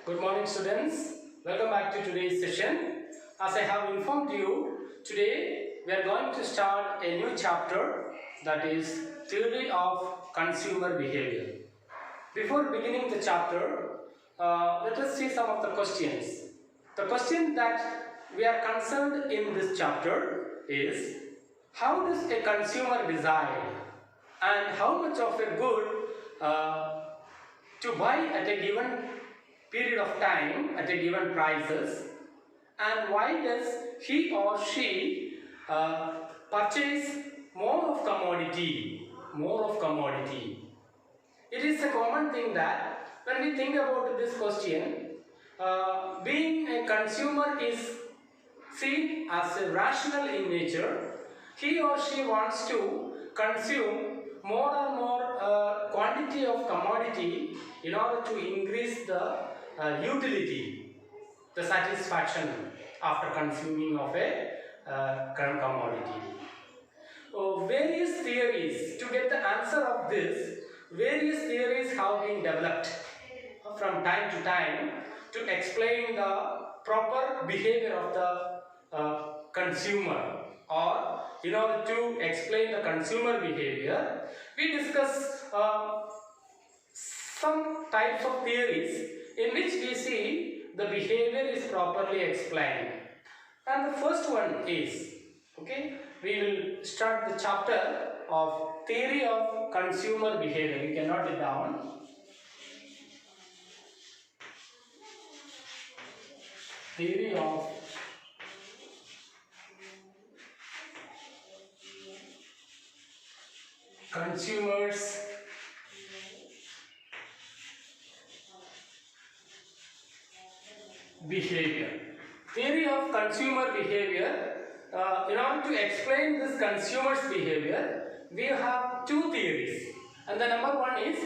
Good morning, students. Welcome back to today's session. As I have informed you, today we are going to start a new chapter, that is Theory of Consumer Behavior. Before beginning the chapter, let us see some of the questions. The question that we are concerned in this chapter is, how does a consumer decide and how much of a good to buy at a given period of time at a given prices, and why does he or she purchase more of commodity? It is a common thing that when we think about this question, being a consumer is seen as rational in nature. He or she wants to consume more and more quantity of commodity in order to increase the utility, the satisfaction after consuming of a commodity. Various theories, to get the answer of this, various theories have been developed from time to time to explain the proper behavior of the consumer, or in order to explain the consumer behavior, we discuss some types of theories in which we see the behavior is properly explained. And the first one is, we will start the chapter of Theory of Consumer Behavior. You can note it down. Theory of consumers behavior. Theory of consumer behavior. In order to explain this consumer's behavior, we have two theories, and the number one is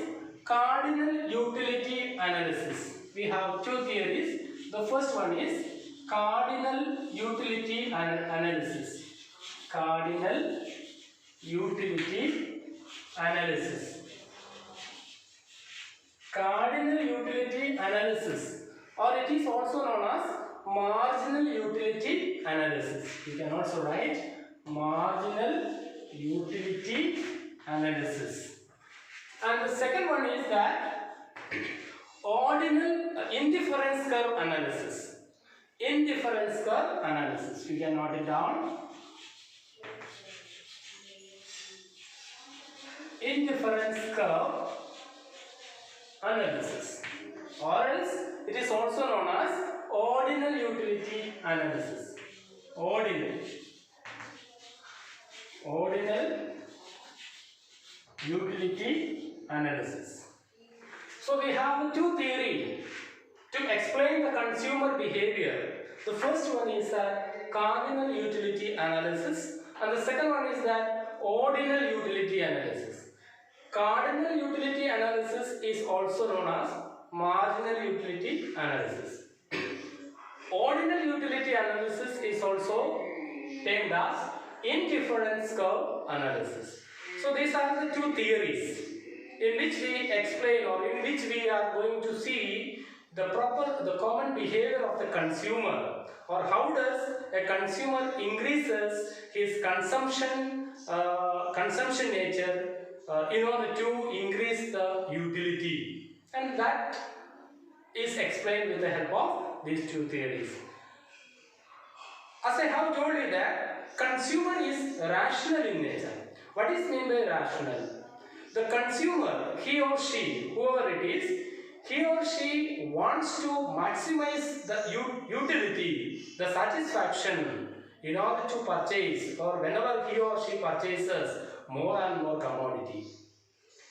cardinal utility analysis. We have two theories. The first one is cardinal utility analysis. Cardinal utility analysis. Cardinal utility analysis, or it is also known as marginal utility analysis. You can also write marginal utility analysis. And the second one is that ordinal indifference curve analysis. Indifference curve analysis. You can note it down. Indifference curve analysis, or else it is also known as ordinal utility analysis. Ordinal utility analysis. So we have two theories to explain the consumer behavior. The first one is that cardinal utility analysis, and the second one is that ordinal utility analysis. Cardinal utility analysis is also known as marginal utility analysis. Ordinal utility analysis is also termed as indifference curve analysis. So these are the two theories in which we explain, or in which we are going to see the common behavior of the consumer, or how does a consumer increases his consumption nature in order to increase the utility, and that is explained with the help of these two theories. As I have told you that consumer is rational in nature. What is meant by rational? The consumer, he or she, whoever it is, he or she wants to maximize the utility, the satisfaction in order to purchase, or whenever he or she purchases more and more commodity.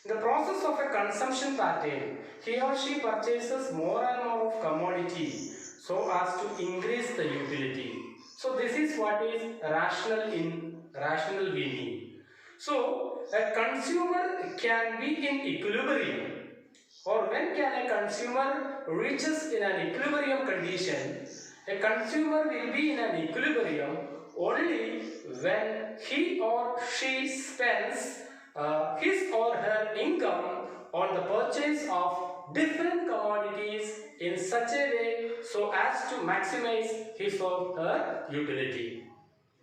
In the process of a consumption pattern, he or she purchases more and more of commodity so as to increase the utility. So this is what is rational meaning. So a consumer can be in equilibrium, or when can a consumer reaches in an equilibrium condition? A consumer will be in an equilibrium only when he or she spends his or her income on the purchase of different commodities in such a way so as to maximize his or her utility.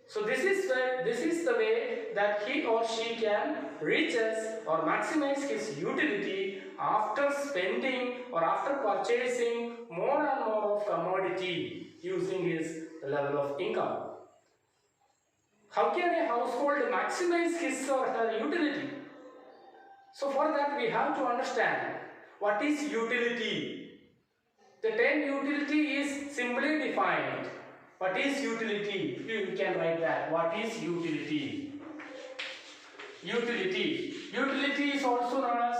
So this is the way that he or she can reaches or maximize his utility after spending or after purchasing more and more of commodity using his level of income. How can a household maximize his or her utility? So for that we have to understand what is utility. The term utility is simply defined. What is utility? You can write that. What is utility? Utility. Utility is also known as,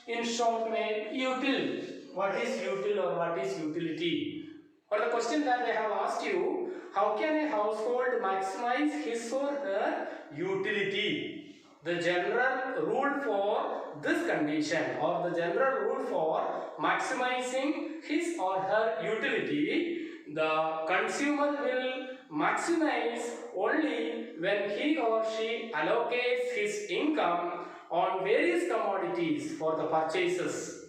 in short way, util. What is util or what is utility? For the question that I have asked you, how can a household maximize his or her utility? The general rule for this condition, or the general rule for maximizing his or her utility, the consumer will maximize only when he or she allocates his income on various commodities for the purchases.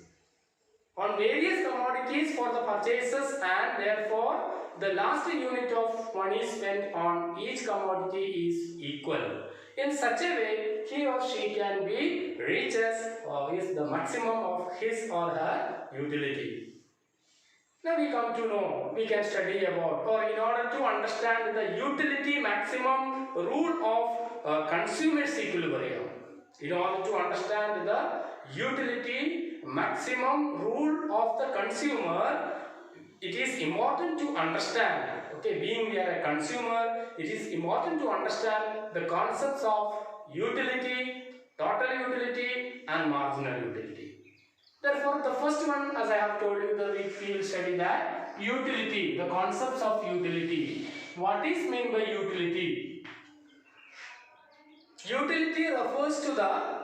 On various commodities for the purchases, and therefore the last unit of money spent on each commodity is equal. In such a way, he or she can be reaches or is the maximum of his or her utility. Now we come to know, we can study about, or in order to understand the utility maximum rule of consumer's equilibrium. In order to understand the utility maximum rule of the consumer, it is important to understand, okay, being we are a consumer, it is important to understand the concepts of utility, total utility and marginal utility. Therefore, the first one, as I have told you, we will study that utility, the concepts of utility. What is meant by utility? Utility refers to the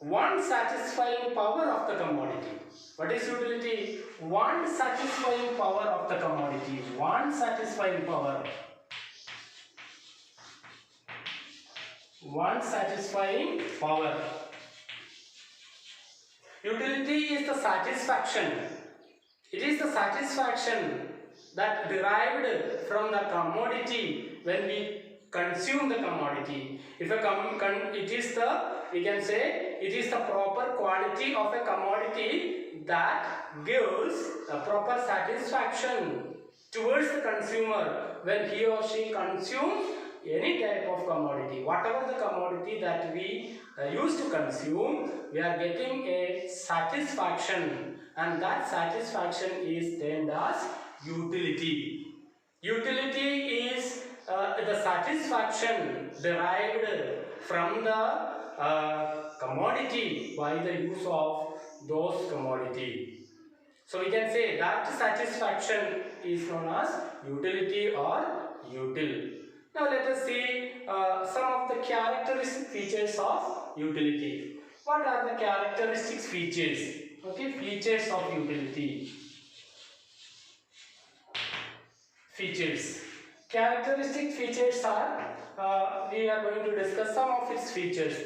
one satisfying power of the commodity. What is utility? One satisfying power of the commodity. One satisfying power. One satisfying power. Utility is the satisfaction. It is the satisfaction that derived from the commodity when we consume the commodity. If it is the, we can say, it is the proper quality of a commodity that gives a proper satisfaction towards the consumer when he or she consumes any type of commodity. Whatever the commodity that we use to consume, we are getting a satisfaction, and that satisfaction is termed as utility. Utility is the satisfaction derived from the commodity by the use of those commodity. So we can say that satisfaction is known as utility or util. Now let us see some of the characteristic features of utility. What are the characteristic features? Okay, features of utility. Features. Characteristic features are, we are going to discuss some of its features.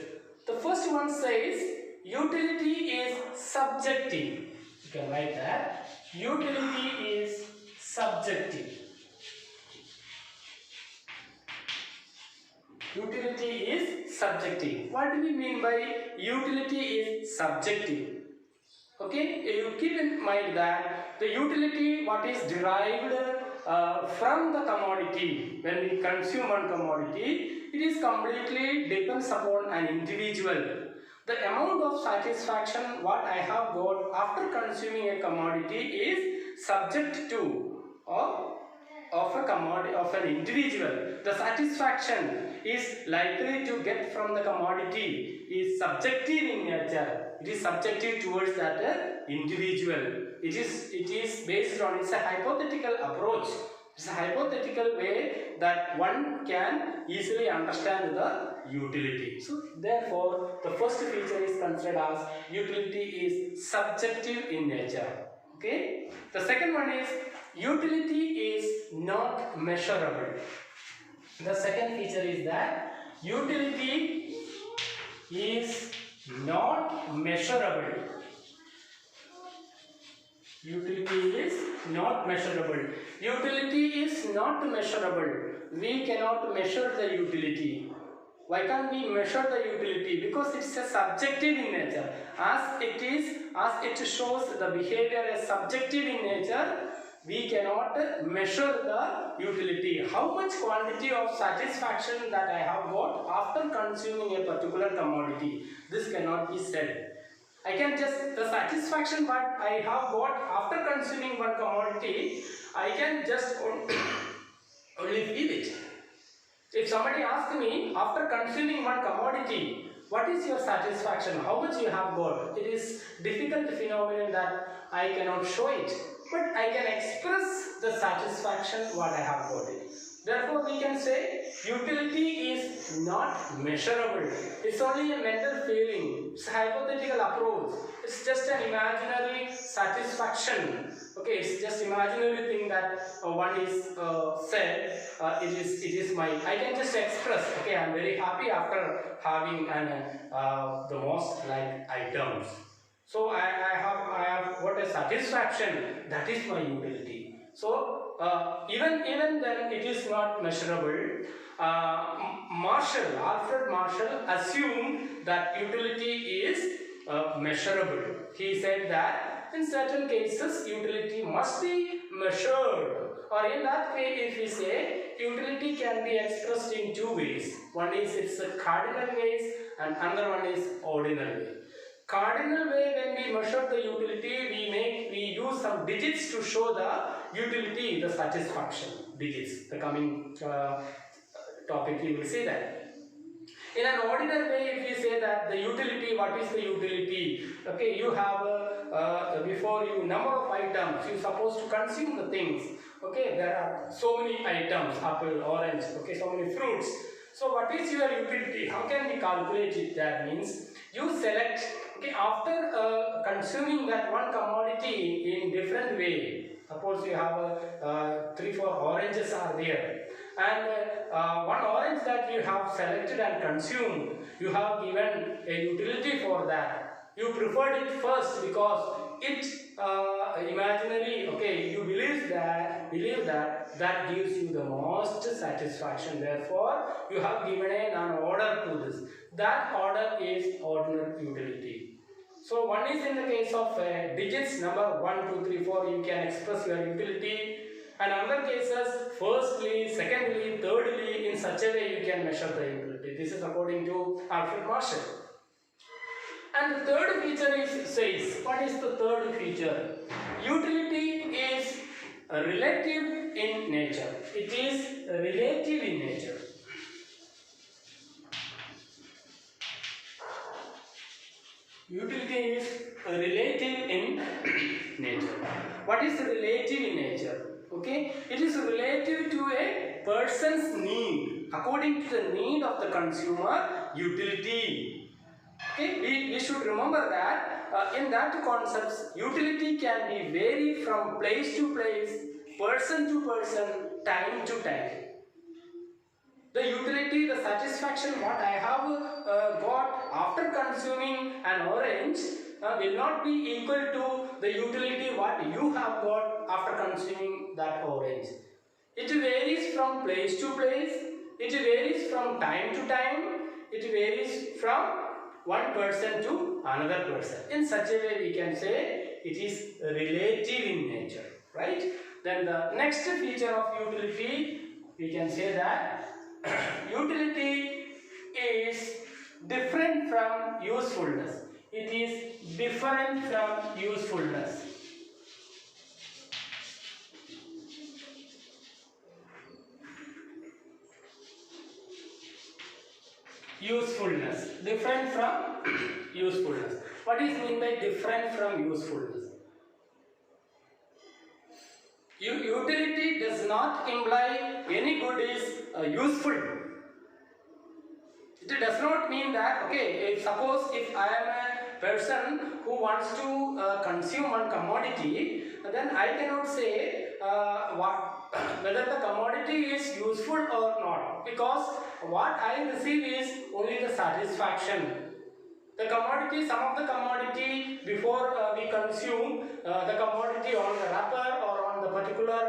The first one says utility is subjective. You can write that. Utility is subjective. Utility is subjective. What do we mean by utility is subjective? Okay, you keep in mind that the utility, what is derived from the commodity, when we consume one commodity, it is completely depends upon an individual. The amount of satisfaction what I have got after consuming a commodity is subject to of a commodity of an individual. The satisfaction is likely to get from the commodity is subjective in nature. It is subjective towards that individual. It is based on, it's a hypothetical approach. It's a hypothetical way that one can easily understand the utility. So therefore, the first feature is considered as utility is subjective in nature. Okay. The second one is utility is not measurable. The second feature is that utility is not measurable. Utility is not measurable. Utility is not measurable. We cannot measure the utility. Why can't we measure the utility? Because it's a subjective in nature. As it shows the behavior as subjective in nature, we cannot measure the utility. How much quantity of satisfaction that I have got after consuming a particular commodity, this cannot be said. I can just, the satisfaction part I have got after consuming one commodity, I can just only feel it. If somebody asks me after consuming one commodity, what is your satisfaction? How much you have got? It is difficult phenomenon that I cannot show it, but I can express the satisfaction what I have got it. Therefore, we can say utility is not measurable. It's only a mental feeling. It's a hypothetical approach. It's just an imaginary satisfaction. Okay, it's just imaginary thing that one is said. It is my. I can just express. Okay, I'm very happy after having the most like items. So I have got a satisfaction. That is my utility. So even then it is not measurable. Alfred Marshall assumed that utility is measurable. He said that in certain cases utility must be measured, or in that way if we say utility can be expressed in two ways. One is its cardinal ways and another one is ordinal way. Cardinal way, when we measure the utility, we use some digits to show the utility, the satisfaction digits. The coming topic we will see that. In an ordinary way, if we say that the utility, what is the utility? Okay, you have before you number of items, you are supposed to consume the things. Okay, there are so many items, apple, orange, okay, so many fruits. So what is your utility? How can we calculate it? That means you select, okay, after consuming that one commodity in different way. Suppose you have 3-4 oranges are there, and one orange that you have selected and consumed, you have given a utility for that. You preferred it first because it imaginary, okay, you believe that gives you the most satisfaction. Therefore, you have given an order to this. That order is ordinal utility. So one is in the case of digits, number 1, 2, 3, 4, you can express your utility. And other cases, firstly, secondly, thirdly, in such a way you can measure the utility. This is according to Alfred Marshall. And the third feature says, what is the third feature? Utility is relative in nature. It is relative in nature. Utility is relative in nature. What is relative in nature? Okay, it is relative to a person's need. According to the need of the consumer, utility. Okay, we should remember that in that concepts, utility can be vary from place to place, person to person, time to time. The utility, the satisfaction what I have got after consuming an orange will not be equal to the utility what you have got after consuming that orange. It varies from place to place, it varies from time to time, it varies from one person to another person. In such a way we can say it is relative in nature, right? Then the next feature of utility, we can say that utility is different from usefulness. It is different from usefulness. Usefulness. Different from usefulness. What is meant by different from usefulness? Utility does not imply any good is useful. It does not mean that, okay, suppose if I am a person who wants to consume one commodity, then I cannot say whether the commodity is useful or not, because what I receive is only the satisfaction. The commodity, some of the commodity before we consume the commodity on the wrapper or on particular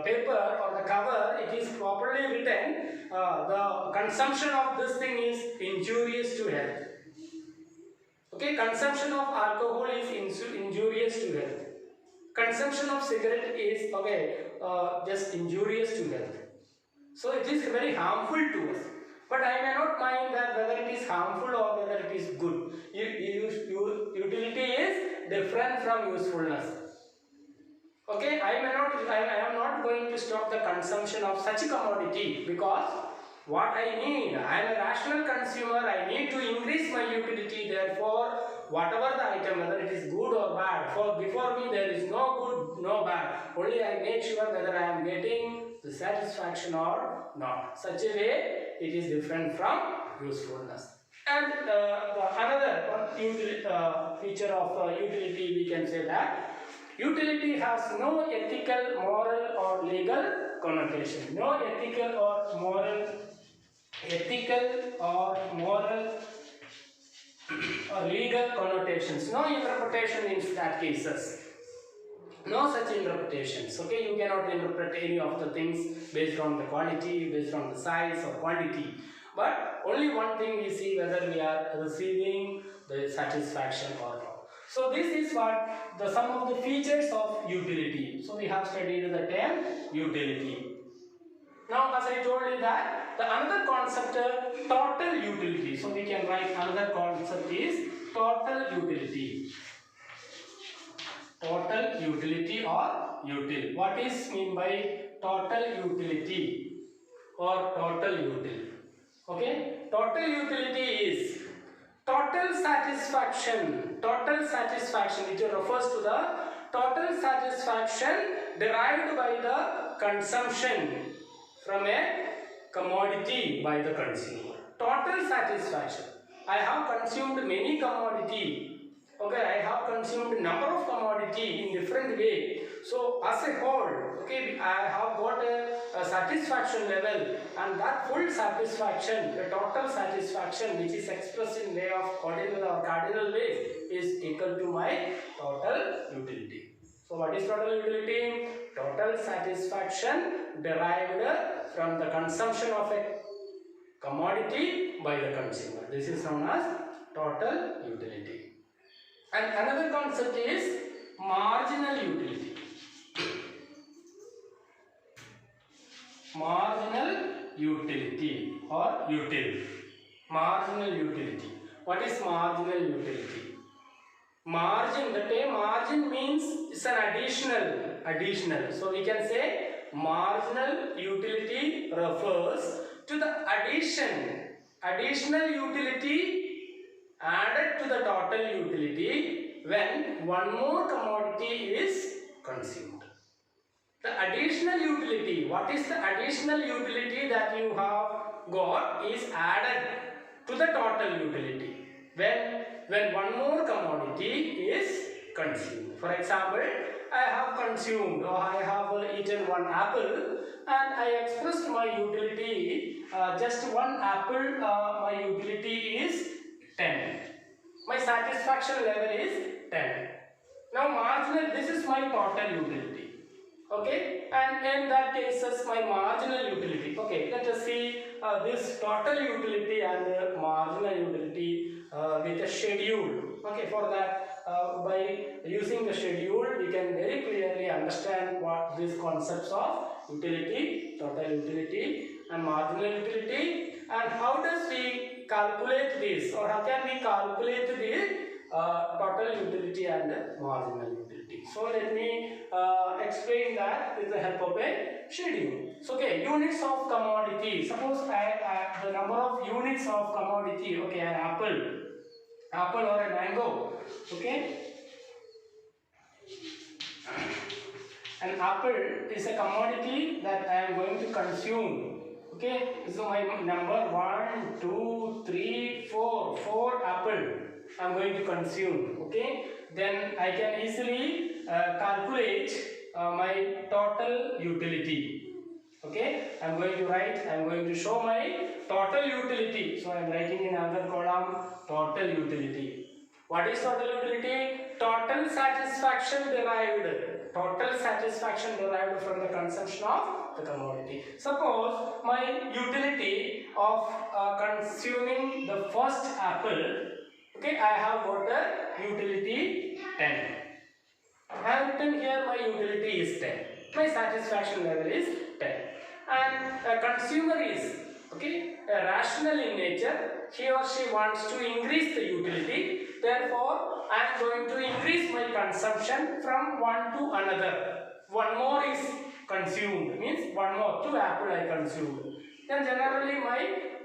paper or the cover, it is properly written, the consumption of this thing is injurious to health. Okay, consumption of alcohol is injurious to health. Consumption of cigarette is just injurious to health. So it is very harmful to us. But I may not mind that whether it is harmful or whether it is good. Utility is different from usefulness. Okay, I am not going to stop the consumption of such a commodity, because what I need, I am a rational consumer, I need to increase my utility. Therefore, whatever the item, whether it is good or bad, before me there is no good, no bad. Only I make sure whether I am getting the satisfaction or not. Such a way, it is different from usefulness. And another feature of utility, we can say that utility has no ethical, moral or legal connotation. No ethical or moral or legal connotations. No interpretation in that cases. No such interpretations. Okay, you cannot interpret any of the things based on the quality, based on the size or quantity. But only one thing we see, whether we are receiving the satisfaction or not. So this is what some of the features of utility. So we have studied the term utility. Now, as I told you that the another concept, total utility. So we can write another concept is total utility. Total utility or util. What is mean by total utility or total util? Okay, total utility is total satisfaction. Total satisfaction, it refers to the total satisfaction derived by the consumption from a commodity by the consumer. Total satisfaction. I have consumed many commodity. Okay, I have consumed number of commodity in different way. So as a whole, okay, I have got a satisfaction level, and that full satisfaction, the total satisfaction which is expressed in way of ordinal or cardinal ways, is equal to my total utility. So what is total utility? Total satisfaction derived from the consumption of a commodity by the consumer. This is known as total utility. And another concept is marginal utility. Marginal utility or util. Marginal utility. What is marginal utility? Margin, the term margin means it's an additional. So we can say marginal utility refers to the additional utility added to the total utility when one more commodity is consumed. The additional utility, what is the additional utility that you have got is added to the total utility when one more commodity is consumed. For example, I have consumed or I have eaten one apple and I expressed my utility, just one apple, my utility is 10. My satisfaction level is 10. Now marginal, this is my total utility. Okay, and in that cases my marginal utility. Okay, let us see this total utility and marginal utility with a schedule. Okay, for that by using the schedule we can very clearly understand what these concepts of utility, total utility and marginal utility, and how does we calculate this, or how can we calculate the total utility and marginal utility. So let me explain that with the help of a schedule. So okay, units of commodity. Suppose the number of units of commodity. Okay, an apple or a mango. Okay, an apple is a commodity that I am going to consume. Okay, so my number 1, 2, 3, 4 apple I am going to consume. Okay, then I can easily calculate my total utility. Okay, I am going to show my total utility. So I am writing in another column total utility. What is total utility? Total satisfaction derived. Total satisfaction derived from the consumption of the commodity. Suppose my utility of consuming the first apple, okay, I have got a utility 10. I have written here my utility is 10. My satisfaction level is 10. And a consumer is, okay, a rational in nature. He or she wants to increase the utility. Therefore, I am going to increase my consumption from one to another. One more is consumed, means one more, 2 apple I consumed. Then generally my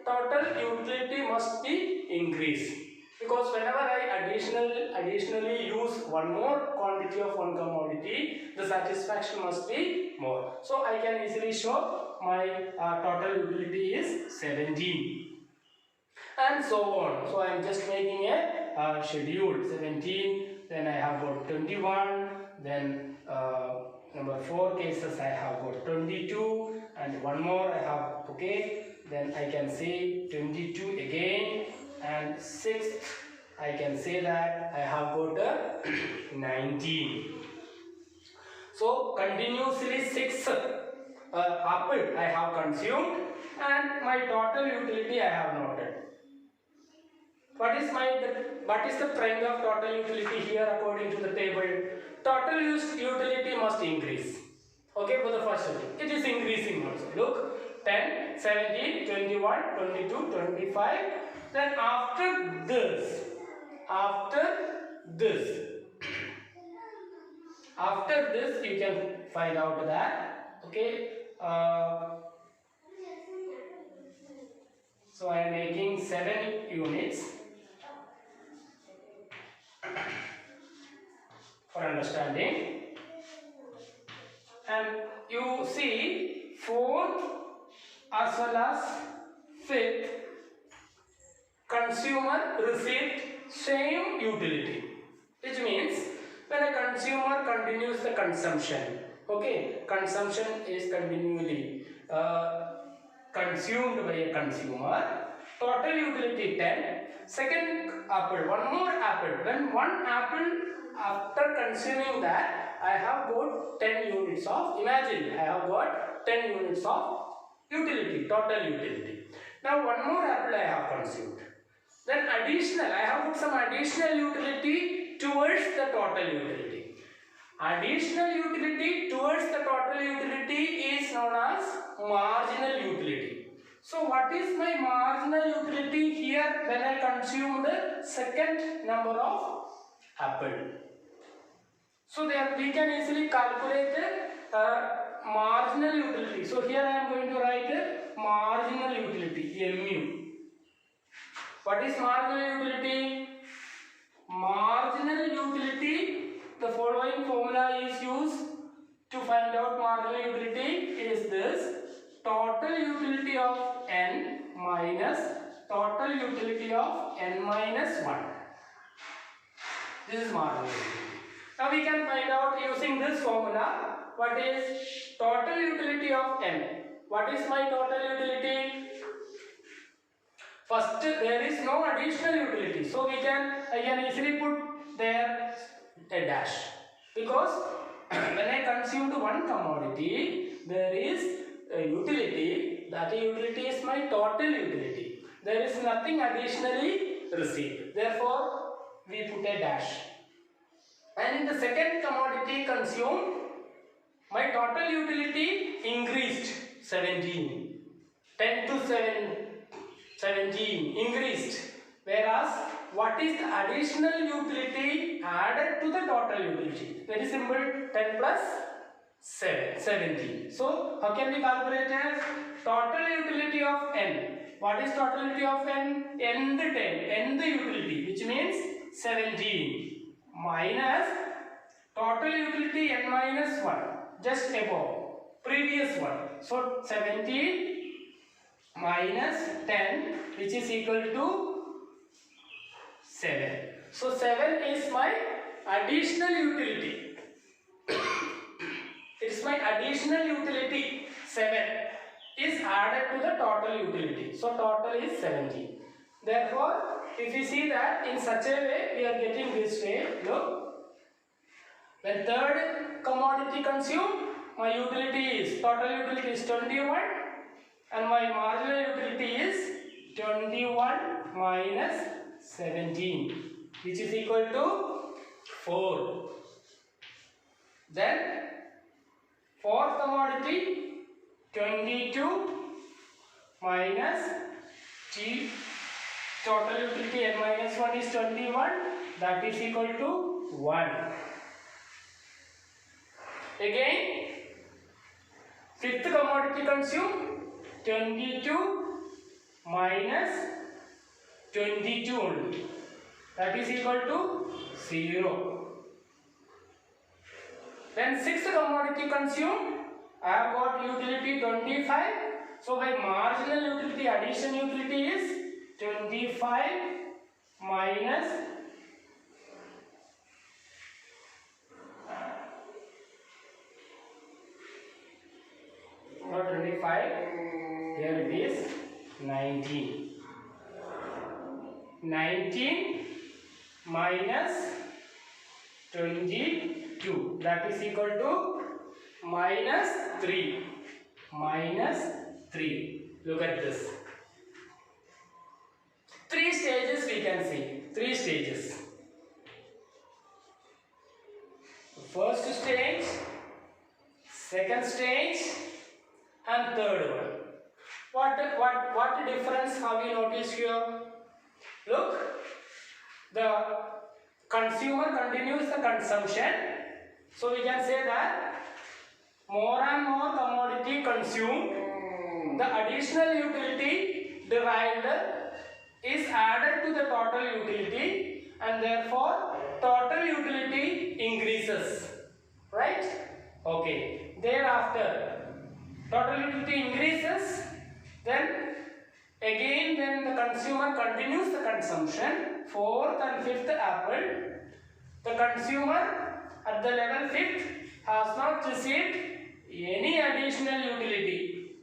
total utility must be increased. Because whenever I additionally use one more quantity of one commodity, the satisfaction must be more. So I can easily show my total utility is 17. And so on. So I am just making a schedule. 17, then I have got 21, then number 4 cases I have got 22, and one more I have, okay, then I can say 22 again, and 6th I can say that I have got 19. So continuously 6 apple I have consumed, and my total utility I have noted. What is the trend of total utility here according to the table? Total utility must increase. Okay, for the first thing, it is increasing also. Look, 10, 17, 21, 22, 25. Then after this, you can find out that, okay, so I am making 7 units for understanding, and you see 4th as well as 5th consumer received same utility, which means when a consumer continues the consumption, okay, consumption is continually consumed by a consumer, total utility 10, second apple, one more apple, when one apple after consuming that I have got 10 units of, imagine I have got 10 units of utility, total utility. Now one more apple I have consumed. Then additional, I have put some additional utility towards the total utility. Additional utility towards the total utility is known as marginal utility. So what is my marginal utility here when I consume the second number of apple? So there we can easily calculate marginal utility. So here I am going to write marginal utility, MU. What is marginal utility? Marginal utility, the following formula is used to find out marginal utility is this: total utility of n minus total utility of n minus 1. This is marginal utility. Now we can find out using this formula what is total utility of n. What is my total utility? First, there is no additional utility, so I can easily put there a dash, because when I consumed one commodity, there is a utility. That utility is my total utility. There is nothing additionally received. Therefore, we put a dash. And in the second commodity consumed, my total utility increased 17. 10 to 17 increased. Whereas, what is the additional utility added to the total utility? Very simple, 10 plus 7, 17. So, how can we calculate it? Total utility of n. What is total utility of n? N the 10, n the utility, which means 17 minus total utility n minus 1, just above previous one. So 17 minus 10, which is equal to 7. So 7 is my additional utility. It's my additional utility. 7 is added to the total utility. So total is 17. Therefore, if you see that in such a way, we are getting this way. Look, When third commodity consumed, my utility is, total utility is 21 and my marginal utility is 21 minus 17, which is equal to 4. Then fourth commodity 22 minus T, total utility n minus 1 is 21, that is equal to 1. Again, fifth commodity consumed 22 minus 22 only, that is equal to 0. Then sixth commodity consumed, I have got utility 25. So my marginal utility, addition utility is 25 minus 25, here it is 19. 19 minus 22, that is equal to minus 3. Minus 3. Look at this. 3 stages we can see. 3 stages. First stage, second stage, and third one. What difference have you noticed here? Look, the consumer continues the consumption. So we can say that more and more commodity consumed, the additional utility derived is added to the total utility, and therefore total utility increases, right? Okay, thereafter total utility increases, then again when the consumer continues the consumption, fourth and fifth apple, the consumer at the level fifth has not received any additional utility.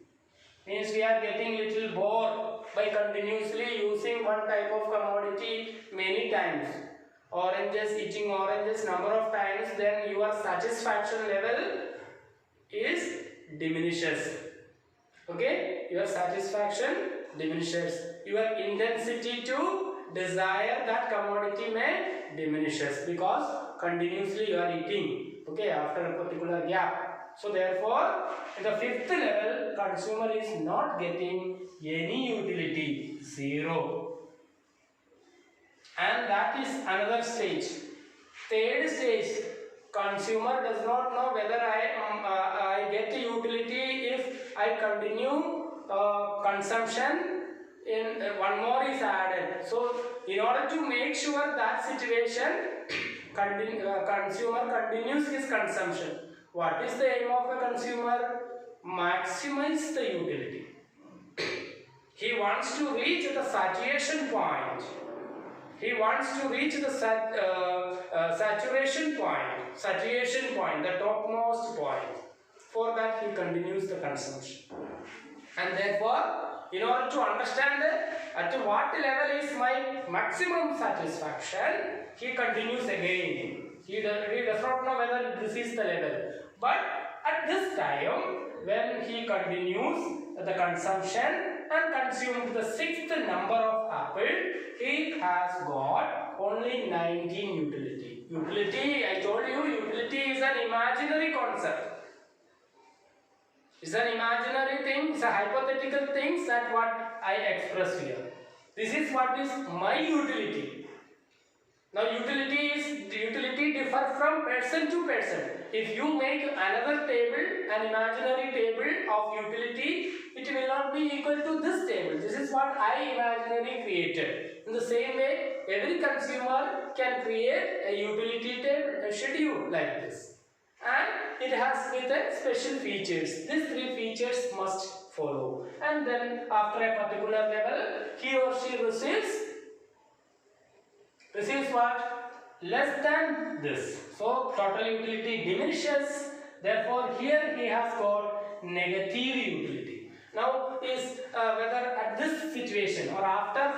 Means we are getting little bored by continuously using one type of commodity many times. Oranges, eating oranges number of times, then your satisfaction level is diminishes. Okay, your satisfaction diminishes. Your intensity to desire that commodity may diminishes because continuously you are eating. Okay, after a particular gap. So therefore, in the fifth level, consumer is not getting any utility, 0. And that is another stage. Third stage, consumer does not know whether I get utility if I continue consumption. In one more is added. So in order to make sure that situation, consumer continues his consumption. What is the aim of a consumer? Maximize the utility. He wants to reach the saturation point. He wants to reach the saturation point, the topmost point. For that he continues the consumption. And therefore, in order to understand at what level is my maximum satisfaction, he continues again. He does not know whether this is the level. But at this time, when he continues the consumption and consumes the sixth number of apple, he has got only 19 utility. Utility, I told you, utility is an imaginary concept. It's an imaginary thing, it's a hypothetical thing that what I express here. This is what is my utility. Now utility differ from person to person. If you make another table, an imaginary table of utility, it will not be equal to this table. This is what I imaginary created. In the same way, every consumer can create a utility table, a schedule like this. And it has with a special features. These 3 features must follow. And then after a particular level, he or she receives what? Less than this. So total utility diminishes. Therefore here he has got negative utility. Now is whether at this situation or after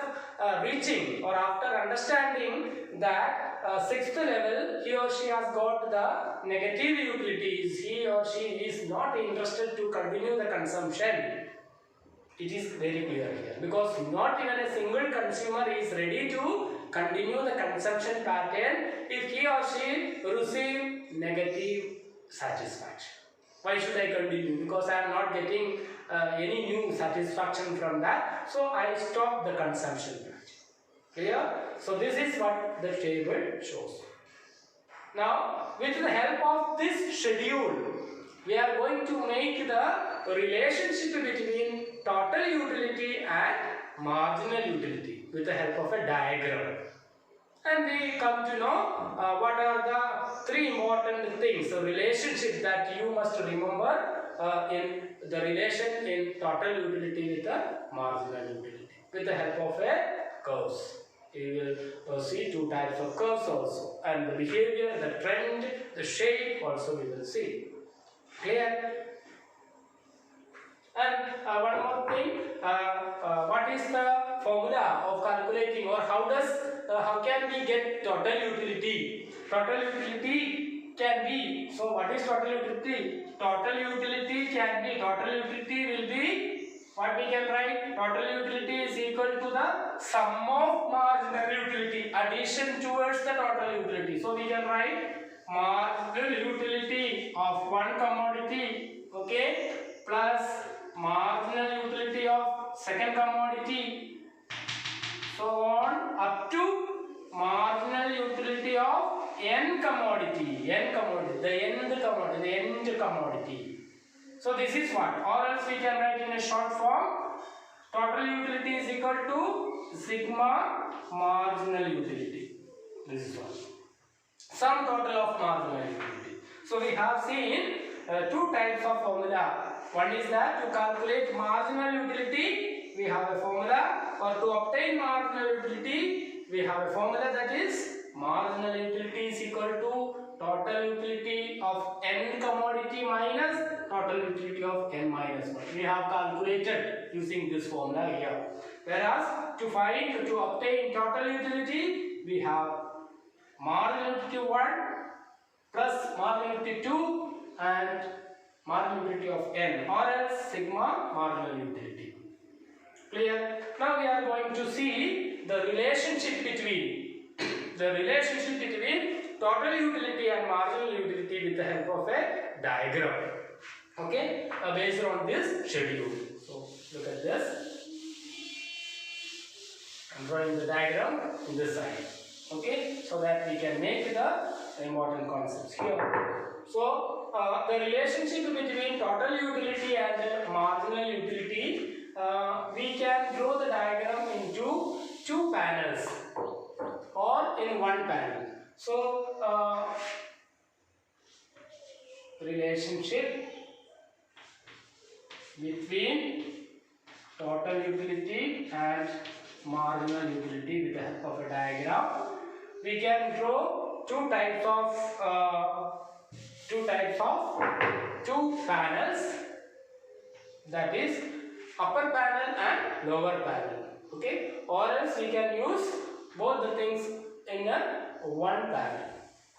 reaching or after understanding that sixth level, he or she has got the negative utilities. He or she is not interested to continue the consumption. It is very clear here, because not even a single consumer is ready to continue the consumption pattern if he or she receive negative satisfaction. Why should I continue? Because I am not getting any new satisfaction from that, so I stop the consumption pattern. Clear? So this is what the table shows. Now, with the help of this schedule, we are going to make the relationship between total utility and marginal utility with the help of a diagram. And we come to know what are the three important things, the relationship that you must remember in the relation in total utility with the marginal utility with the help of a curves. We will see two types of curves also, and the behavior, the trend, the shape also we will see. Clear? And one more thing, what is the formula of calculating, or how can we get total utility? Total utility can be, so what is total utility? Total utility can be, total utility will be, what we can write? Total utility is equal to the sum of marginal utility, addition towards the total utility. So we can write marginal utility of one commodity, okay, plus marginal utility of second commodity, so on up to marginal utility of n commodity, the end commodity. So this is what, or else we can write in a short form, total utility is equal to sigma marginal utility. This is what, sum total of marginal utility. So we have seen two types of formula. One is that to calculate marginal utility, we have a formula, or to obtain marginal utility, we have a formula, that is marginal utility is equal to total utility of n commodity minus total utility of n minus 1. We have calculated using this formula here. Whereas to obtain total utility, we have marginal utility 1 plus marginal utility 2 and marginal utility of n, or else sigma marginal utility. Clear? Now we are going to see the relationship between total utility and marginal utility with the help of a diagram. Okay, based on this schedule. So look at this. I'm drawing the diagram in this side. Okay, so that we can make the important concepts here. So the relationship between total utility and marginal utility, we can draw the diagram into two panels or in one panel. So relationship between total utility and marginal utility with the help of a diagram. We can draw two panels, that is upper panel and lower panel. Okay, or else we can use both the things in one panel.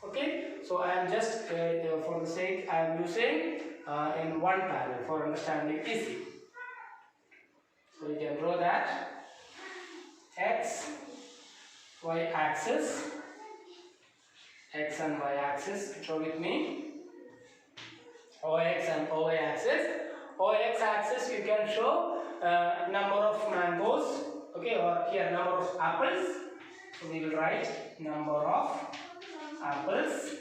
Okay, so I am just for the sake I am using in one panel for understanding easy. So you can draw that x, y axis, x and y axis, draw with me, ox and oy axis. Ox axis you can show number of mangoes, okay, or here number of apples. So we will write number of apples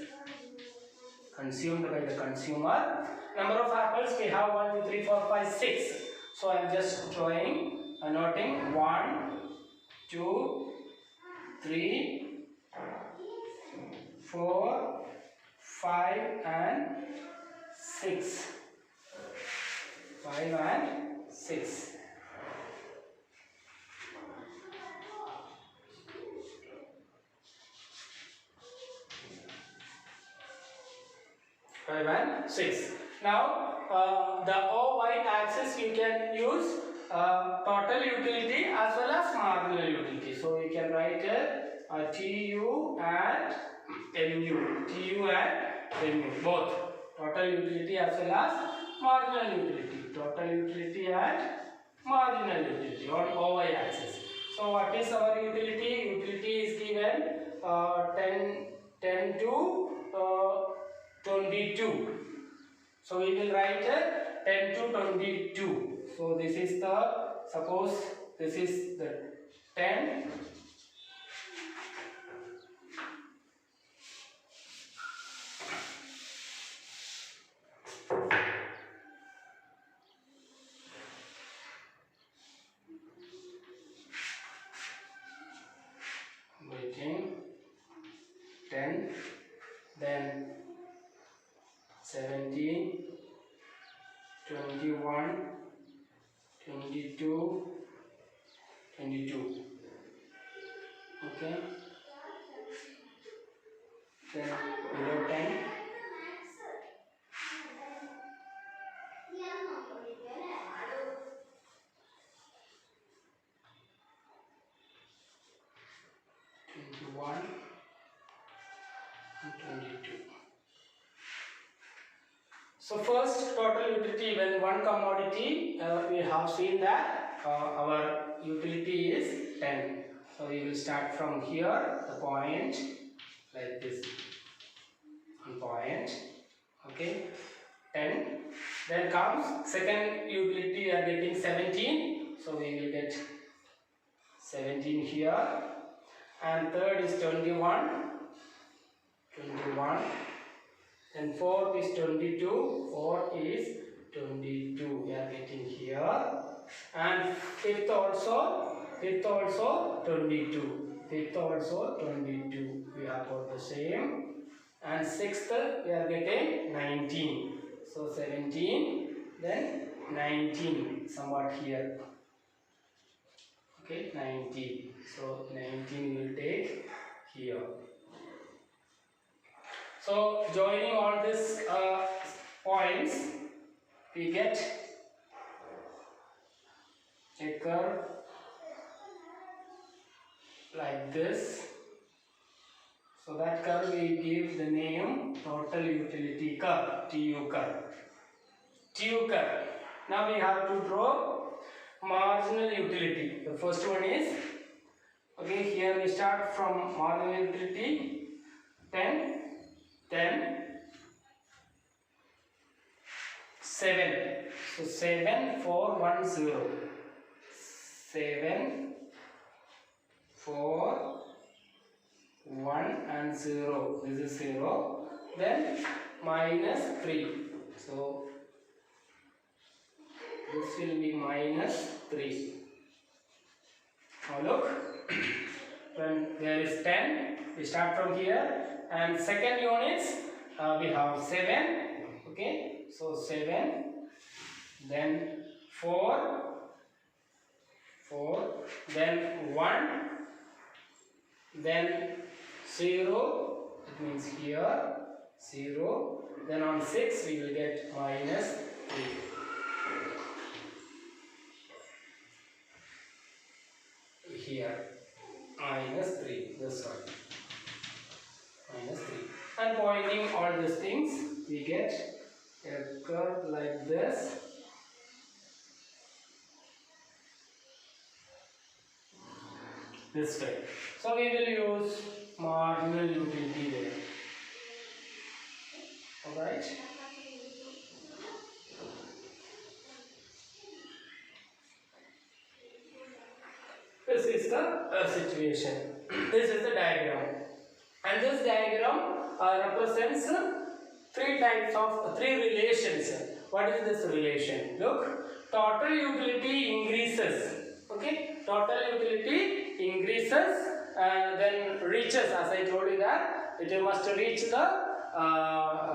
consumed by the consumer. Number of apples we have 1, 2, 3, 4, 5, 6. So I am just drawing, noting 1, 2, 3, 4, 5 and 6. 5 and 6. And 6. Now the OY axis you can use total utility as well as marginal utility. So you can write TU and MU. TU and MU both. Total utility as well as marginal utility. Total utility and marginal utility on OY axis. So what is our utility? Utility is given 10 to 22. So we will write 10 to 22. So this is the, suppose this is the 10. Waiting 10, then 17, 21, 22, 22. Okay. Then below 10. So first total utility, when one commodity we have seen that our utility is 10. So we will start from here, the point like this, one point, okay, 10. Then comes second utility, we are getting 17. So we will get 17 here. And third is 21. And fourth is 22. Fourth is 22. We are getting here. And fifth also 22. Fifth also 22. We have got the same. And sixth we are getting 19. So 17, then 19, somewhat here. Okay, 19. So 19 will take here. So joining all these points, we get a curve like this. So that curve we give the name total utility curve, TU curve. TU curve. Now we have to draw marginal utility. The first one is, okay, here we start from marginal utility 10, 7. So 7, 4, 1, 0. 7, 4, 1 and 0. This is 0. Then minus 3. So this will be minus 3. Now look, when there is 10, we start from here. And second units, we have 7. Okay, so 7, then 4, then 1, then 0, it means here 0, then on 6 we will get minus 3. Here minus 3, this one minus 3, and pointing all these things we get a curve like this. This way. So we will use marginal utility there. Alright. This is the situation. This is the diagram. And this diagram represents three relations. What is this relation? Look, total utility increases. Okay, total utility increases, then reaches, as I told you that it must reach the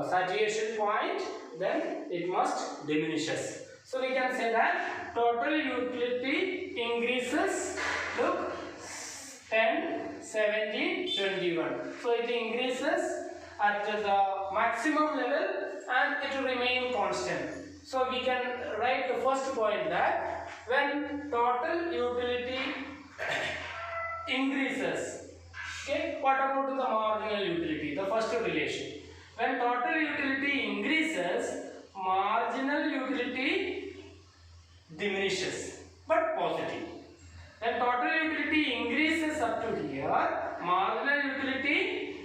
saturation point, then it must diminishes. So we can say that total utility increases. Look, 10, 17, 21. So it increases at the maximum level and it will remain constant. So we can write the first point that when total utility increases, Okay, what about the marginal utility? The first relation. When total utility increases, marginal utility diminishes, but positive. When total utility increases up to here, marginal utility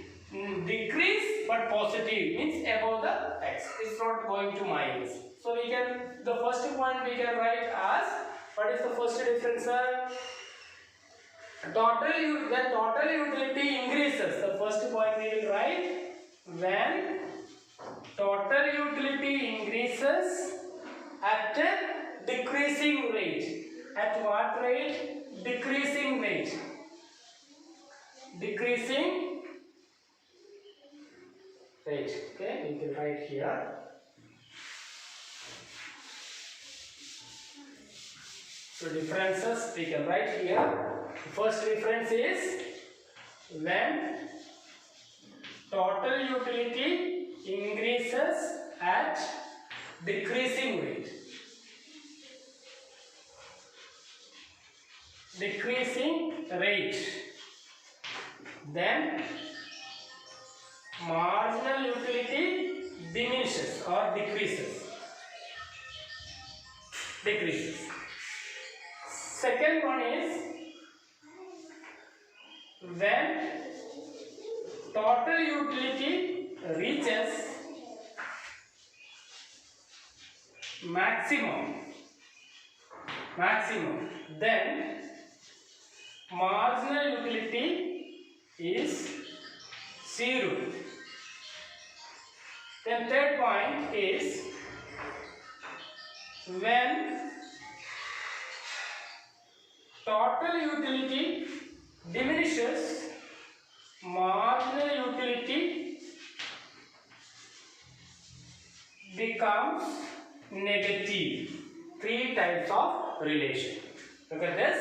decrease but positive, means above the x. It's not going to minus. So we can, the first point we can write as, what is the first difference, sir? When total utility increases, the first point we will write, when total utility increases at a decreasing rate. At what rate? Decreasing rate. Decreasing rate. Okay, we can write here. So differences we can write here. The first difference is when total utility increases at decreasing rate. Decreasing rate. Then marginal utility diminishes or decreases. Decreases. Second one is when total utility reaches maximum, then marginal utility is 0. Then third point is when total utility diminishes, marginal utility becomes negative. Three types of relation. Look at this.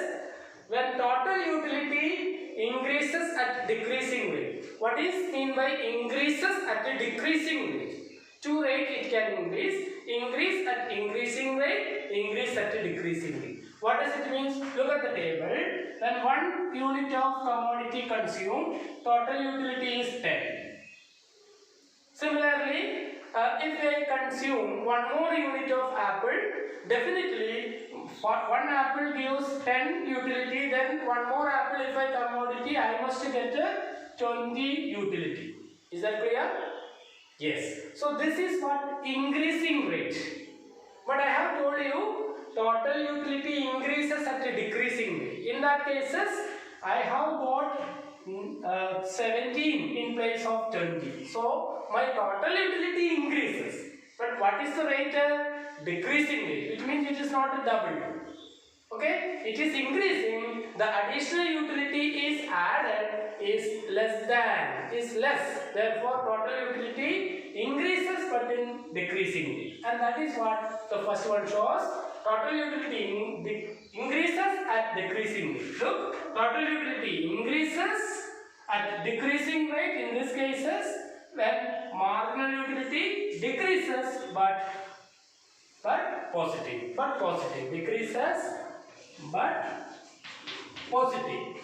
When total utility increases at decreasing rate. What is mean by increases at a decreasing rate? Two rate it can increase. Increase at increasing rate, increase at a decreasing rate. What does it mean? Look at the table. When 1 unit of commodity consumed, total utility is 10. Similarly, if I consume one more unit of apple, definitely one apple gives 10 utility, then one more apple if I commodity, I must get a 20 utility. Is that clear? Yes. So this is what increasing rate. But I have told you total utility increases at a decreasing rate. In that cases, I have got 17 in place of 20. So my total utility increases. But what is the rate? Decreasing rate. It means it is not a double. Okay? It is increasing. The additional utility is added is less than. Is less. Therefore, total utility increases but in decreasing rate. And that is what the first one shows. Total utility increases at decreasing rate. Look, total utility increases at decreasing rate in this cases when marginal utility decreases but positive decreases but positive.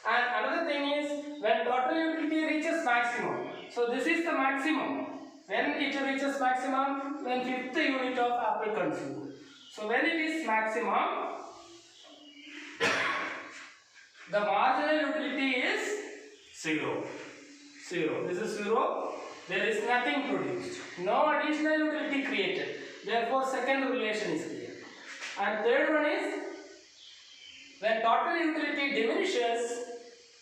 And another thing is when total utility reaches maximum. So this is the maximum. When it reaches maximum, when 5th unit of apple consumed. So when it is maximum, the marginal utility is 0. This is 0. There is nothing produced. No additional utility created. Therefore, second relation is clear. And third one is when total utility diminishes,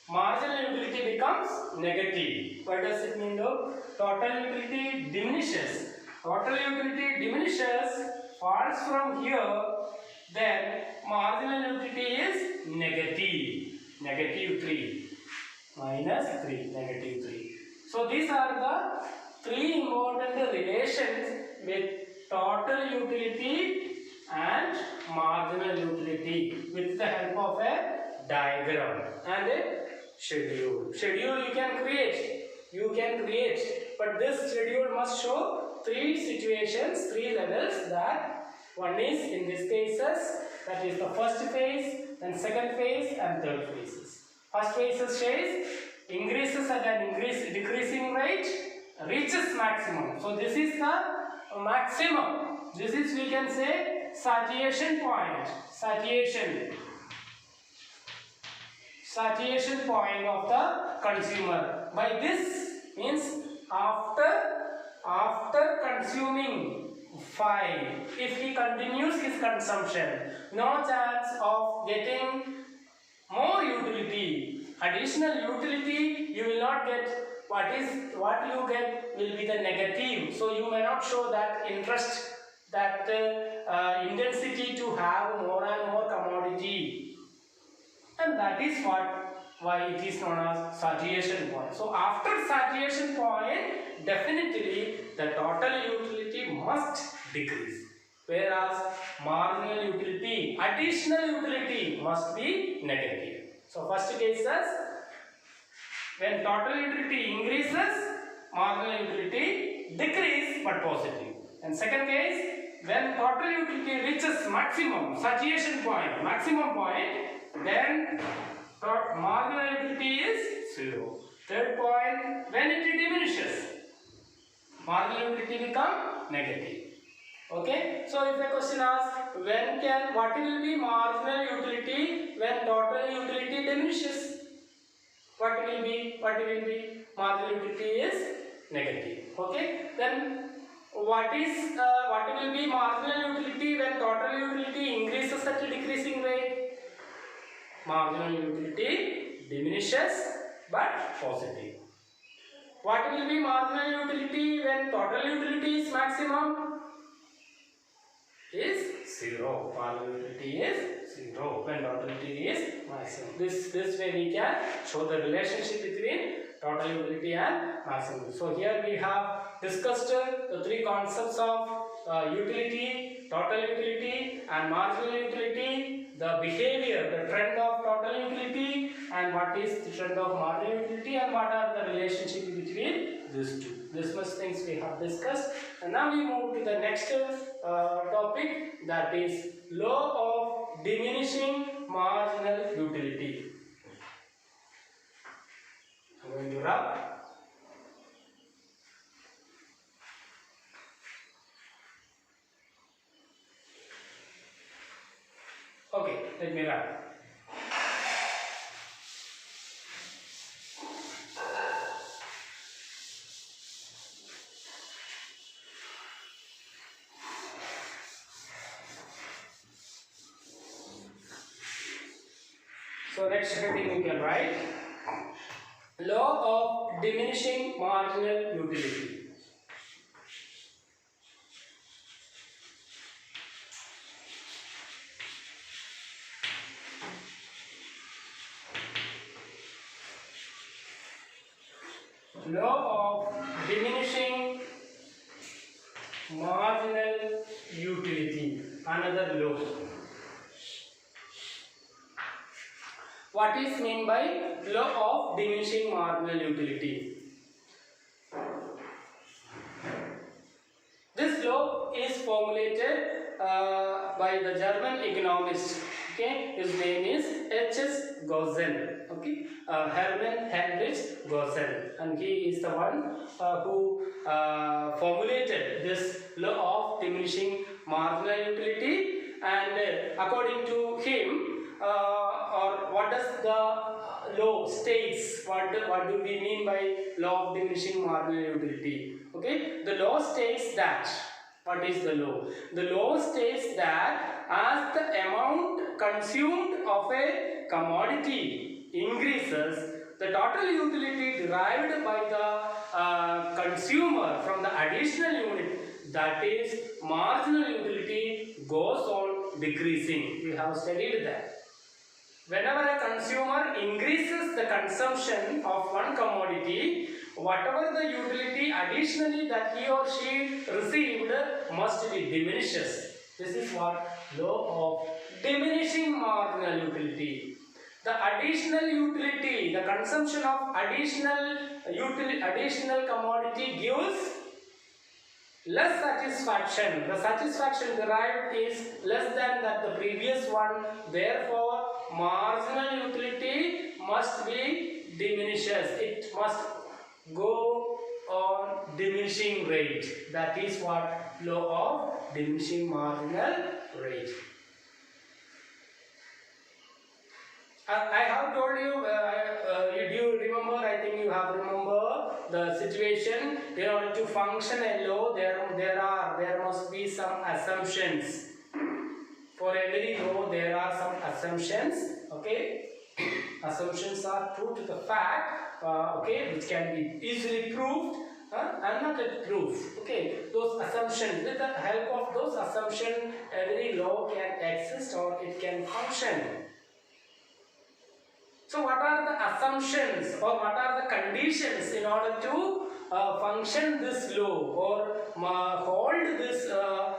marginal utility becomes negative. What does it mean though? Total utility diminishes. Total utility diminishes, falls from here, then marginal utility is negative. Negative 3. Minus 3. Negative 3. So these are the three important relations with total utility and marginal utility with the help of a diagram and a schedule. Schedule you can create, but this schedule must show three situations, three levels. That one is in these cases, that is the first phase, then second phase and third phases. First phase says increases at an decreasing rate, reaches maximum. So this is the maximum. This is, we can say, satiation point. Satiation point of the consumer. By this means after consuming 5, if he continues his consumption, no chance of getting more utility, additional utility you will not get. What you get will be the negative. So you may not show that interest, that intensity to have more and more commodity, and that is why it is known as satiation point. So after satiation point, definitely the total utility must decrease, whereas marginal utility, additional utility must be negative. So first case says when total utility increases, marginal utility decrease but positive. And second case, when total utility reaches maximum, satiation point, maximum point, then marginal utility is 0. Third point, when it diminishes, marginal utility become negative. Okay, so if the question asks what will be marginal utility when total utility diminishes? What will be marginal utility is negative. Okay, then what will be marginal utility when total utility increases at a decreasing rate? Marginal utility diminishes but positive. What will be marginal utility when total utility is maximum? Is 0. Marginal utility is 0 when total utility is maximum. This way we can show the relationship between total utility and maximum. So here we have discussed the three concepts of utility, total utility and marginal utility, the behavior, the trend of total utility, and what is the trend of marginal utility, and what are the relationship between these two. This much things we have discussed, and now we move to the next topic, that is law of diminishing marginal utility. I'm going to rub. Okay, let me run. So next heading we can write law of diminishing marginal utility. Law of diminishing marginal utility, another law. What is meant by law of diminishing marginal utility? This law is formulated by the German economist. Okay, his name is H.S. Gaussen. Okay, Hermann Heinrich Gaussen, and he is the one who formulated this law of diminishing marginal utility. And according to him, or what does the law states? What do we mean by law of diminishing marginal utility? Okay, the law states that. What is the law? The law states that as the amount consumed of a commodity increases, the total utility derived by the consumer from the additional unit, that is marginal utility, goes on decreasing. We have studied that. Whenever a consumer increases the consumption of one commodity, whatever the utility additionally that he or she received must be diminishes. This is what law of diminishing marginal utility. The additional utility, the consumption of additional commodity gives less satisfaction. The satisfaction derived is less than that the previous one. Therefore, marginal utility must be diminishes. It must go on diminishing rate. That is what law of diminishing marginal rate. I have told you, do you remember? I think you have remember the situation. In order to function a law, there must be some assumptions. For every law, there are some assumptions. Okay, assumptions are true to the fact. Okay, which can be easily proved and not a proof. Okay, those assumptions. With the help of those assumptions, every law can exist or it can function. So what are the assumptions or what are the conditions in order to function this law or hold this law?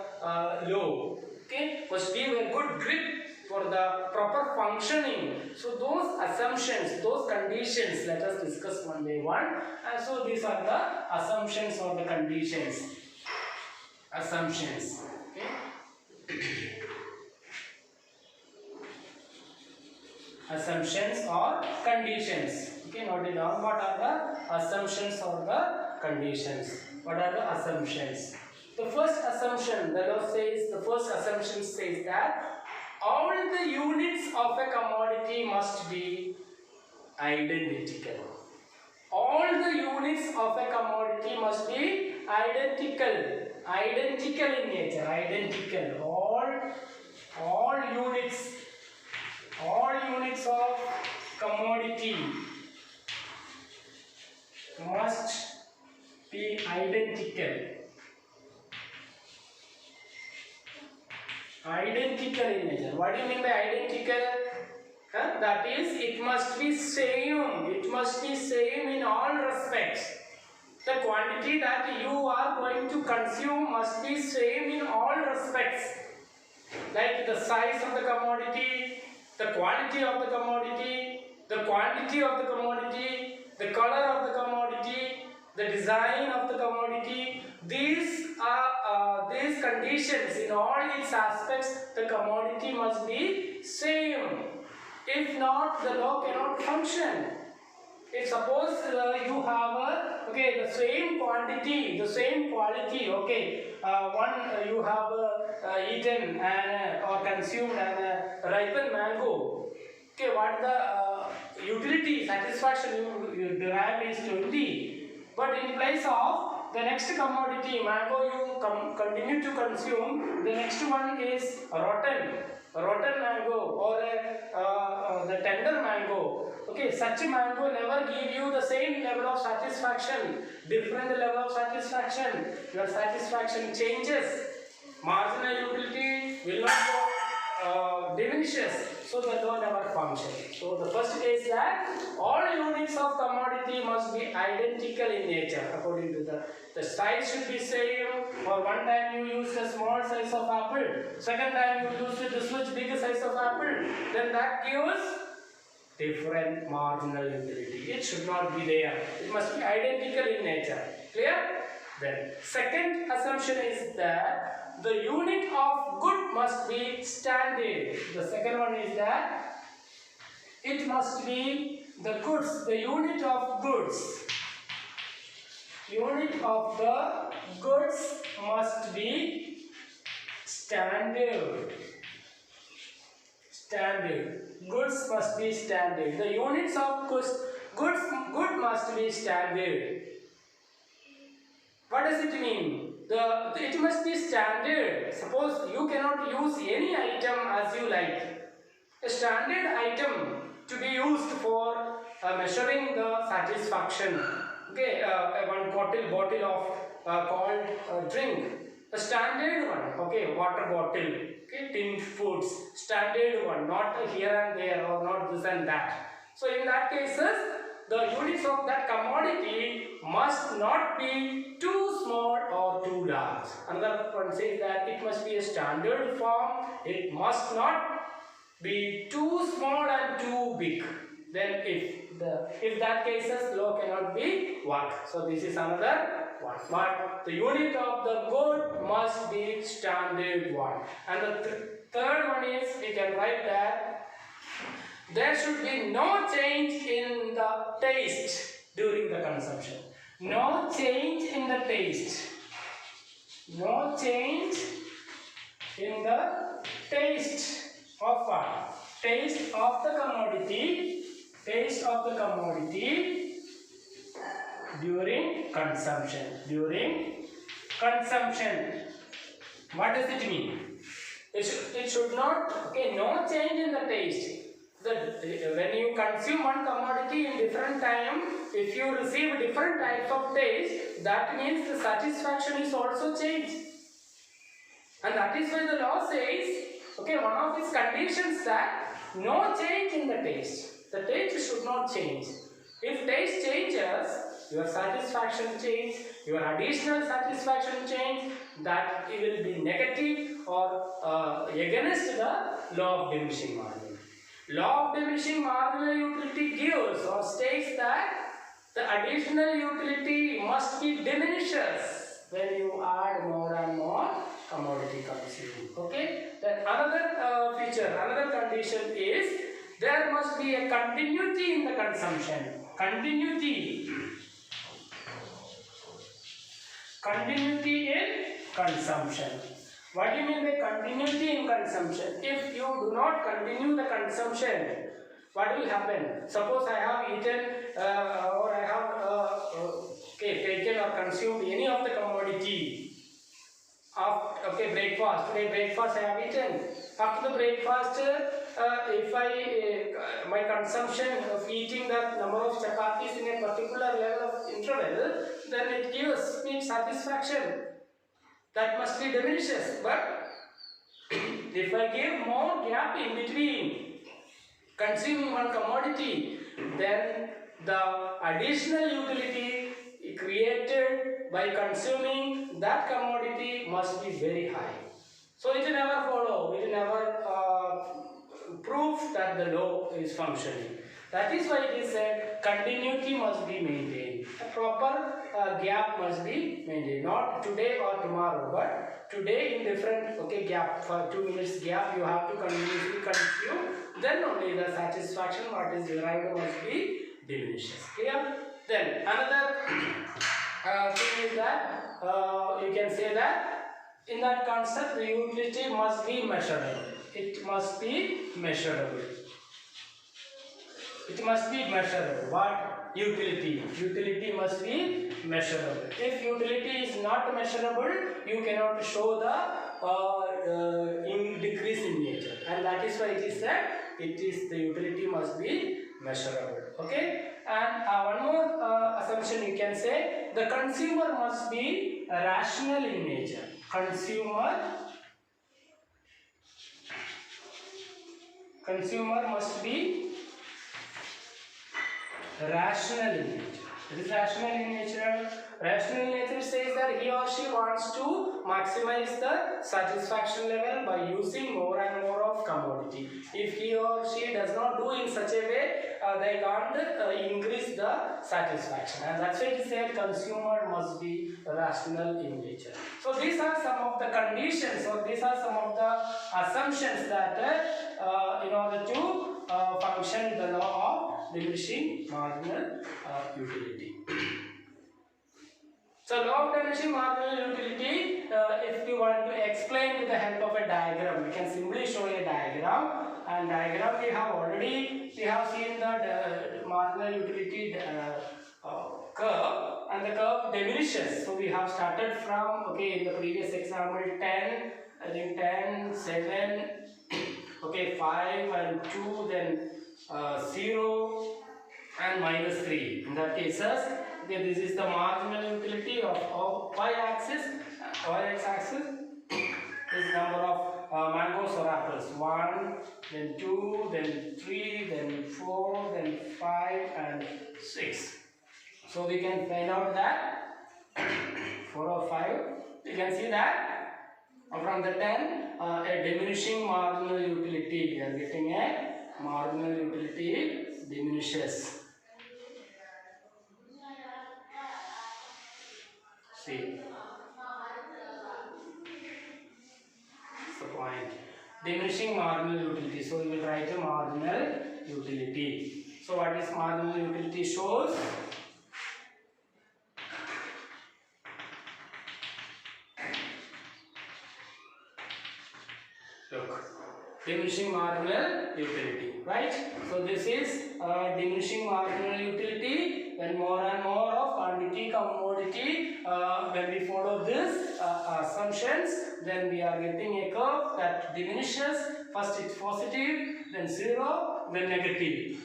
Okay, must give a good grip for the proper functioning. So those assumptions, those conditions, let us discuss one by one. And so these are the assumptions or the conditions. Assumptions. Okay. Assumptions or conditions. Okay, note it down. What are the assumptions or the conditions? What are the assumptions? The first assumption, the law says, the first assumption says that all the units of a commodity must be identical. All the units of a commodity must be identical. Identical in nature. Identical. All units of commodity must be identical. Identical in nature. What do you mean by identical? That is, it must be same. It must be same in all respects. The quantity that you are going to consume must be same in all respects. Like the size of the commodity, the quality of the commodity, the quantity of the commodity, the color of the commodity, the design of the commodity. These are these conditions in all its aspects. The commodity must be same. If not, the law cannot function. If suppose you have the same quantity, the same quality, one you have eaten and or consumed and ripened mango. Okay, what the utility satisfaction you derive is 20, but in place of the next commodity mango you continue to consume, the next one is rotten mango or the tender mango. Okay, such a mango never give you the same level of satisfaction, different level of satisfaction. Your satisfaction changes. Marginal utility will not go diminishes. So the law never functions. So the first case that all units of commodity must be identical in nature. According to the size should be same. For one time you use a small size of apple, second time you use this much bigger size of apple, then that gives different marginal utility. It should not be there. It must be identical in nature. Clear? Then second assumption is that the unit of good must be standard. The second one is that it must be the goods, the unit of goods. Unit of the goods must be standard. Standard. Goods must be standard. The units of good must be standard. What does it mean? It must be standard. Suppose you cannot use any item as you like. A standard item to be used for measuring the satisfaction. Okay, one bottle of cold drink. A standard one. Okay, water bottle. Okay, tin foods. Standard one, not here and there or not this and that. So in that cases, the units of that commodity must not be too small or too large. Another one says that it must be a standard form. It must not be too small and too big. Then if that cases, law cannot be worked. So this is another one. But the unit of the good must be standard one. And the third one is, we can write that there should be no change in the taste during the consumption. No change in the taste. No change in the taste of what? Taste of the commodity. Taste of the commodity during consumption. During consumption. What does it mean? It should not, okay, no change in the taste. When you consume one commodity in different time, if you receive different types of taste, that means the satisfaction is also changed. And that is why the law says, okay, one of its conditions that no change in the taste. The taste should not change. If taste changes, your satisfaction change, your additional satisfaction change, that it will be negative or against the law of diminishing marginal. Law of diminishing marginal utility gives or states that the additional utility must be diminishes when you add more and more commodity consumed. Okay. Then another feature, another condition is there must be a continuity in the consumption. Continuity. Continuity in consumption. What do you mean by continuity in consumption? If you do not continue the consumption, what will happen? Suppose I have eaten or I have taken or consumed any of the commodity of breakfast. Today breakfast I have eaten. After the breakfast, if my consumption of eating the number of chapatis in a particular level of interval, then it gives me satisfaction. That must be diminishes. But if I give more gap in between consuming one commodity, then the additional utility created by consuming that commodity must be very high. So it will never follow, it will never prove that the law is functioning. That is why it is said continuity must be maintained. A proper gap must be maintained. Not today or tomorrow, but today in different gap. For 2 minutes gap you have to continuously consume. Then only the satisfaction what is derived must be diminishes. Clear? Then another thing is that you can say that in that concept the utility must be measurable. It must be measurable. It must be measurable. What? Utility. Utility must be measurable. If utility is not measurable, you cannot show the decrease in nature. And that is why it is said the utility must be measurable. Okay? And one more assumption you can say, the consumer must be rational in nature. Consumer must be rational in nature. It is rational in nature. Rational in nature says that he or she wants to maximize the satisfaction level by using more and more of commodity. If he or she does not do in such a way, they can't increase the satisfaction. And that's why it said consumer must be rational in nature. So these are some of the conditions, or these are some of the assumptions that in order to function the law of diminishing marginal utility. So law of diminishing marginal utility, if you want to explain with the help of a diagram, we can simply show a diagram. And diagram we have seen the marginal utility curve, and the curve diminishes. So we have started from in the previous example 10, I think 10, 7, 5 and 2, then 0 and minus 3. In that cases, this is the marginal utility of y-axis. Y-axis is number of mangoes or apples. 1, then 2, then 3, then 4, then 5 and 6. So we can find out that 4 or 5. You can see that from the 10, a diminishing marginal utility. We are getting a marginal utility diminishes. See, that's the point. diminishing marginal utility. So we will write a marginal utility. So what is marginal utility shows? Look, diminishing marginal utility, right? So this is diminishing marginal utility when more and more of quantity commodity, when we follow this assumptions, then we are getting a curve that diminishes. First it's positive, then zero, then negative.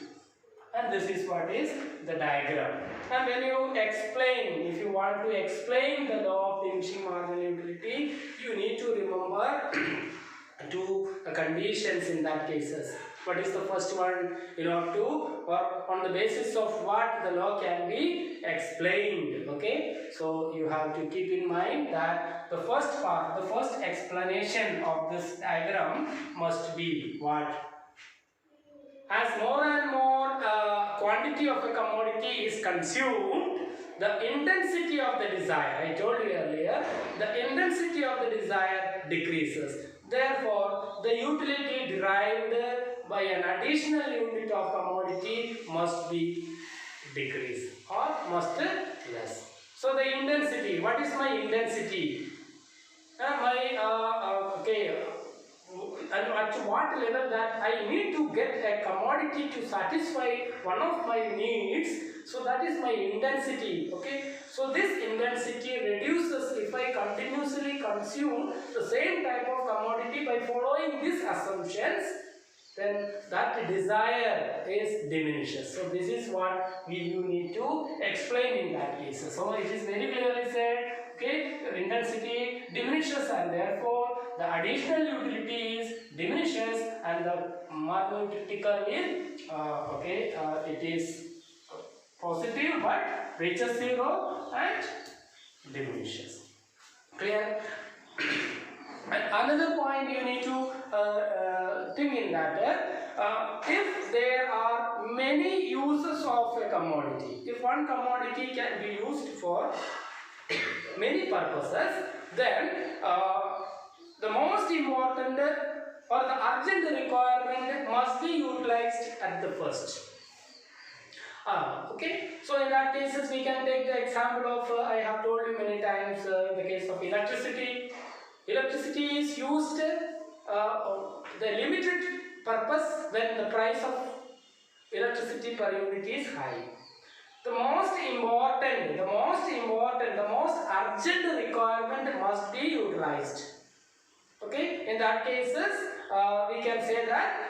And this is what is the diagram. And when you explain, if you want to explain the law of diminishing marginal utility, you need to remember two conditions in that cases. What is the first one? You have to work on the basis of what the law can be explained. Okay, so you have to keep in mind that the first part, the first explanation of this diagram must be what? As more and more quantity of a commodity is consumed, the intensity of the desire, I told you earlier, the intensity of the desire decreases. Therefore, the utility derived by an additional unit of commodity must be decreased or must less. So the intensity, what is my intensity? And at what level that I need to get a commodity to satisfy one of my needs, so that is my intensity. Okay, so this intensity reduces if I continuously consume the same type of commodity by following these assumptions, then that desire is diminishes. So this is what you need to explain in that case. So it is very clearly said, okay, intensity diminishes and therefore the additional utilities diminishes and the marginal utility curve is it is positive but reaches zero and diminishes. Clear? And another point you need to think in that if there are many uses of a commodity, if one commodity can be used for many purposes, then the most important or the urgent requirement must be utilized at the first. Okay, so in that cases we can take the example of I have told you many times in the case of electricity. Electricity is used the limited purpose when the price of electricity per unit is high. The most important, the most urgent requirement must be utilized. Okay, in that cases we can say that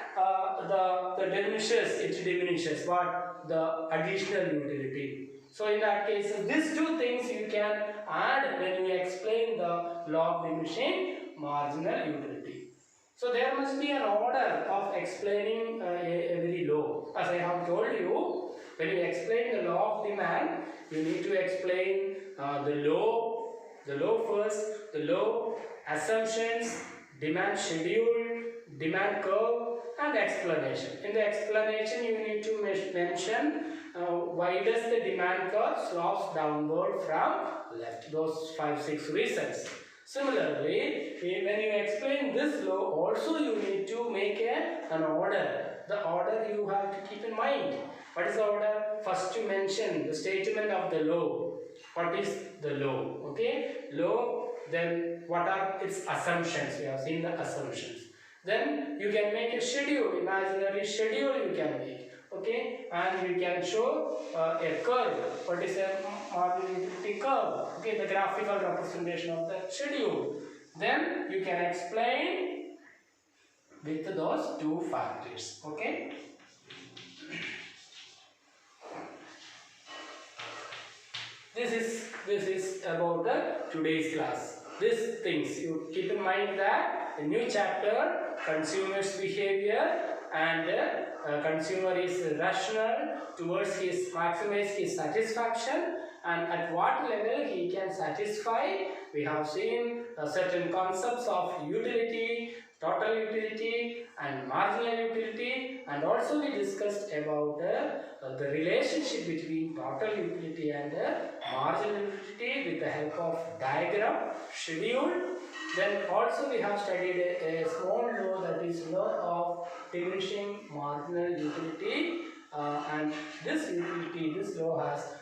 it diminishes what? The additional utility. So in that case, these two things you can add when you explain the law of diminishing marginal utility. So there must be an order of explaining every law. As I have told you, when you explain the law of demand, you need to explain the law first, the law, assumptions, demand schedule, demand curve, and explanation. In the explanation, you need to mention why does the demand curve slopes downward from left. Those 5-6 reasons. Similarly, when you explain this law, also you need to make an order. The order you have to keep in mind. What is the order? First you mention the statement of the law. What is the law? Okay, law. Then what are its assumptions? We have seen the assumptions. Then you can make a schedule, imaginary schedule you can make. Okay, and you can show a curve. What is a marginal utility curve? Okay, the graphical representation of the schedule. Then you can explain with those two factors. Okay. This is about the today's class. These things you keep in mind that the new chapter, consumer's behavior, and consumer is rational towards maximize his satisfaction, and at what level he can satisfy. We have seen certain concepts of utility, total utility, and marginal utility, and also we discussed about the relationship between total utility and marginal utility with the help of diagram, schedule, Then also we have studied a small law, that is law of diminishing marginal utility, and this law has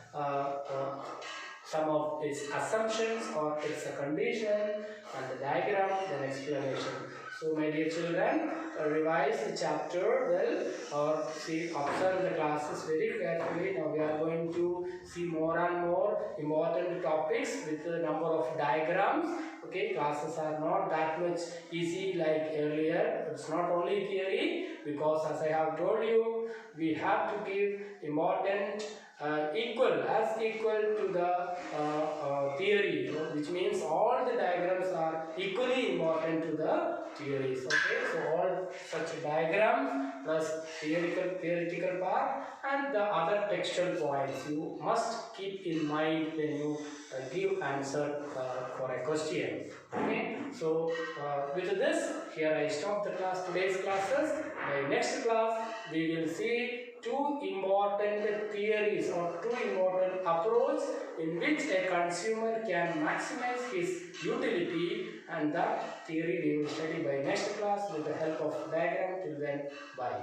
some of its assumptions or its a condition, and the diagram, then explanation. So my dear children, revise the chapter well, or observe the classes very carefully. Now we are going to see more and more important topics with the number of diagrams. Okay, classes are not that much easy like earlier. It's not only theory, because as I have told you, we have to give important equal to the theory, which means all the diagrams are equally important to the theories. Okay, so all such diagrams plus theoretical part and the other textual points you must keep in mind when you give answer for a question. Okay, so with this, here I stop the class, today's classes. By next class, we will see two important theories or two important approaches in which a consumer can maximize his utility, and that theory we will study by next class with the help of diagram. Till then, bye.